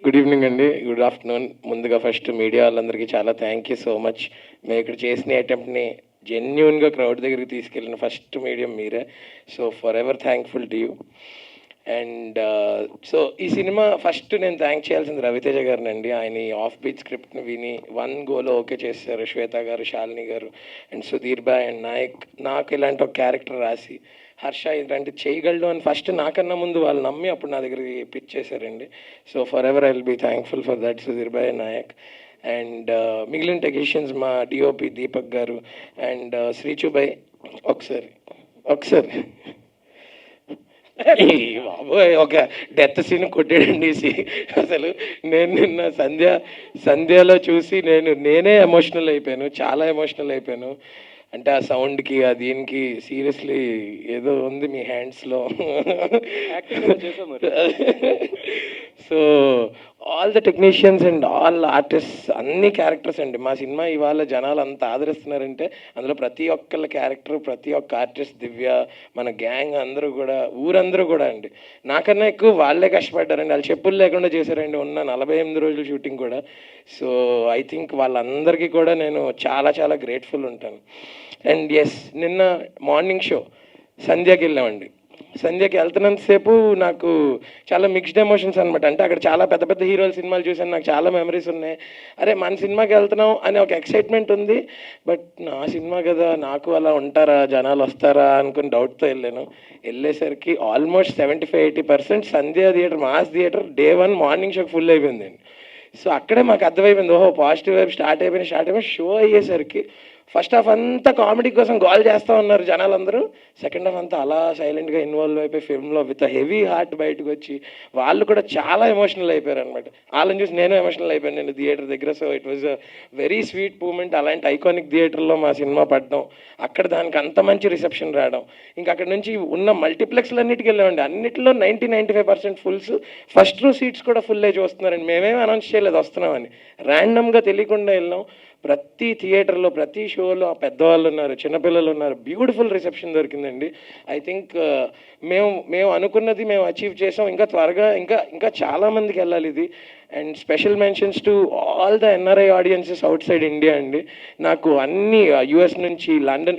Good evening అండి, good afternoon. ముందుగా first media వాళ్ళందరికీ చాలా థ్యాంక్ యూ సో మచ్. మేము ఇక్కడ చేసిన అటెంప్ట్ని జెన్యున్గా క్రౌడ్ దగ్గరికి తీసుకెళ్ళిన ఫస్ట్ మీడియం మీరే. So for ever thankful to you. And so ఈ సినిమా ఫస్ట్ నేను థ్యాంక్ చేయాల్సింది రవితేజ గారినండి. ఆయన ఈ ఆఫ్ బీట్ స్క్రిప్ట్ని విని వన్ గోలో ఓకే చేశారు. శ్వేత గారు, శాలిని గారు అండ్ సుధీర్ బాయ్ అండ్ నాయక్ నాకు ఇలాంటి ఒక క్యారెక్టర్ రాసి హర్ష ఇలాంటి చేయగలడు అని ఫస్ట్ నాకన్నా ముందు వాళ్ళు నమ్మి అప్పుడు నా దగ్గరికి పిచ్ చేశారండి. So forever I will be thankful for that Sudheer bhai Nayak. And మిగిలిన టెక్నీషియన్స్ మా డిఓపి దీపక్ గారు అండ్ శ్రీచు బాయ్. ఒకసారి బాబోయ్, ఒక డెత్ సీన్ కొట్టాడండి. అసలు నేను నిన్న సంధ్యలో చూసి నేనే ఎమోషనల్ అయిపోయాను, చాలా ఎమోషనల్ అయిపోయాను. అంటే ఆ సౌండ్కి ఆ దీనికి సీరియస్లీ ఏదో ఉంది మీ హ్యాండ్స్లో. So all the technicians and all artist, అన్ని క్యారెక్టర్స్ అండి. మా సినిమా ఇవాళ జనాలు అంత ఆదరిస్తున్నారంటే అందులో ప్రతి ఒక్కళ్ళ క్యారెక్టర్, ప్రతి ఒక్క ఆర్టిస్ట్, దివ్య, మన గ్యాంగ్ అందరూ కూడా, ఊరందరూ కూడా అండి. నాకన్నా ఎక్కువ వాళ్ళే కష్టపడ్డారండి. వాళ్ళు చెప్పులు లేకుండా చేశారండి ఉన్న 48 రోజులు షూటింగ్ కూడా. సో ఐ థింక్ వాళ్ళందరికీ కూడా నేను చాలా చాలా గ్రేట్ఫుల్ ఉంటాను. అండ్ ఎస్, నిన్న మార్నింగ్ షో సంధ్యకి వెళ్ళామండి. సంధ్యకి వెళ్తున్నంతసేపు నాకు చాలా మిక్స్డ్ ఎమోషన్స్ అనమాట. అంటే అక్కడ చాలా పెద్ద పెద్ద హీరోల సినిమాలు చూసాను, నాకు చాలా మెమరీస్ ఉన్నాయి. అరే మన సినిమాకి వెళ్తున్నాం అనే ఒక ఎక్సైట్మెంట్ ఉంది. బట్ నా సినిమా కదా, నాకు అలా ఉంటారా, జనాలు వస్తారా అనుకుని డౌట్తో వెళ్ళాను. వెళ్ళేసరికి almost 75-80% Sandhya theatre, mass theatre day 1 morning షోకి ఫుల్ అయిపోయిందండి. సో అక్కడే మాకు అర్థమైపోయింది, ఓహో పాజిటివ్ వైపు స్టార్ట్ అయిపోయిన షో అయ్యేసరికి ఫస్ట్ హాఫ్ అంతా కామెడీ కోసం గోల్ చేస్తూ ఉన్నారు జనాలందరూ. సెకండ్ హాఫ్ అంతా అలా సైలెంట్గా ఇన్వాల్వ్ అయిపోయి ఫిల్మ్లో విత్ హెవీ హార్ట్ బయటకు వచ్చి వాళ్ళు కూడా చాలా ఎమోషనల్ అయిపోయారు అనమాట. వాళ్ళని చూసి నేను ఎమోషనల్ అయిపోయాను నేను థియేటర్ దగ్గర. So it was a very sweet moment. అలాంటి ఐకానిక్ థియేటర్లో మా సినిమా పడడం, అక్కడ దానికి అంత మంచి రిసెప్షన్ రావడం, ఇంకా అక్కడ నుంచి ఉన్న మల్టీప్లెక్స్లు అన్నిటికి వెళ్ళామండి. అన్నింటిలో 90-95% ఫుల్స్, ఫస్ట్ రూ సీట్స్ కూడా ఫుల్ అయి చూస్తున్నారండి. మేమేమి అనౌన్స్ చేయలేదు వస్తున్నామని, ర్యాండమ్గా తెలియకుండా వెళ్ళాం. ప్రతి థియేటర్లో, ప్రతి షోలో పెద్దవాళ్ళు ఉన్నారు, చిన్నపిల్లలు ఉన్నారు. బ్యూటిఫుల్ రిసెప్షన్ దొరికిందండి. ఐ థింక్ మేము అనుకున్నది మేము అచీవ్ చేసాం. ఇంకా త్వరగా ఇంకా చాలామందికి వెళ్ళాలి ఇది. And special mentions to all the NRI audiences out side India అండి. నాకు అన్ని యూఎస్ నుంచి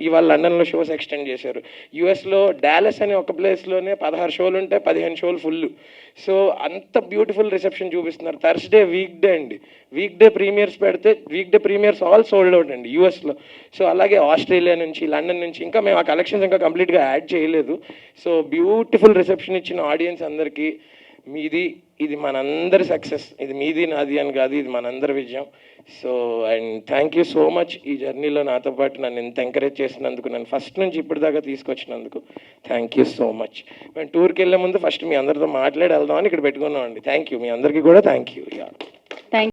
ఇవాళ లండన్లో షోస్ ఎక్స్టెండ్ చేశారు. యూఎస్లో డాలస్ అనే ఒక ప్లేస్లోనే 16 షోలు ఉంటాయి, 15 షోలు ఫుల్. సో అంత బ్యూటిఫుల్ రిసెప్షన్ చూపిస్తున్నారు. థర్స్డే వీక్ డే అండి, వీక్ డే ప్రీమియర్స్ పెడితే week day premieres all sold out అండి యూఎస్లో. సో అలాగే ఆస్ట్రేలియా నుంచి, లండన్ నుంచి, ఇంకా మేము ఆ కలెక్షన్స్ ఇంకా కంప్లీట్గా యాడ్ చేయలేదు. సో బ్యూటిఫుల్ రిసెప్షన్ ఇచ్చిన ఆడియన్స్ అందరికీ ఇది మనందరి సక్సెస్. ఇది మీది నాది అని కాదు, ఇది మనందరి విజయం. So and thank you so much ఈ జర్నీలో నాతో పాటు నన్ను ఎంత ఎంకరేజ్ చేసినందుకు, నన్ను ఫస్ట్ నుంచి ఇప్పటిదాకా తీసుకొచ్చినందుకు థ్యాంక్ యూ సో మచ్. మేము టూర్కి వెళ్ళే ముందు ఫస్ట్ మీ అందరితో మాట్లాడి వెళ్దామని ఇక్కడ పెట్టుకున్నామండి. థ్యాంక్ యూ, మీ అందరికీ కూడా థ్యాంక్ యూ.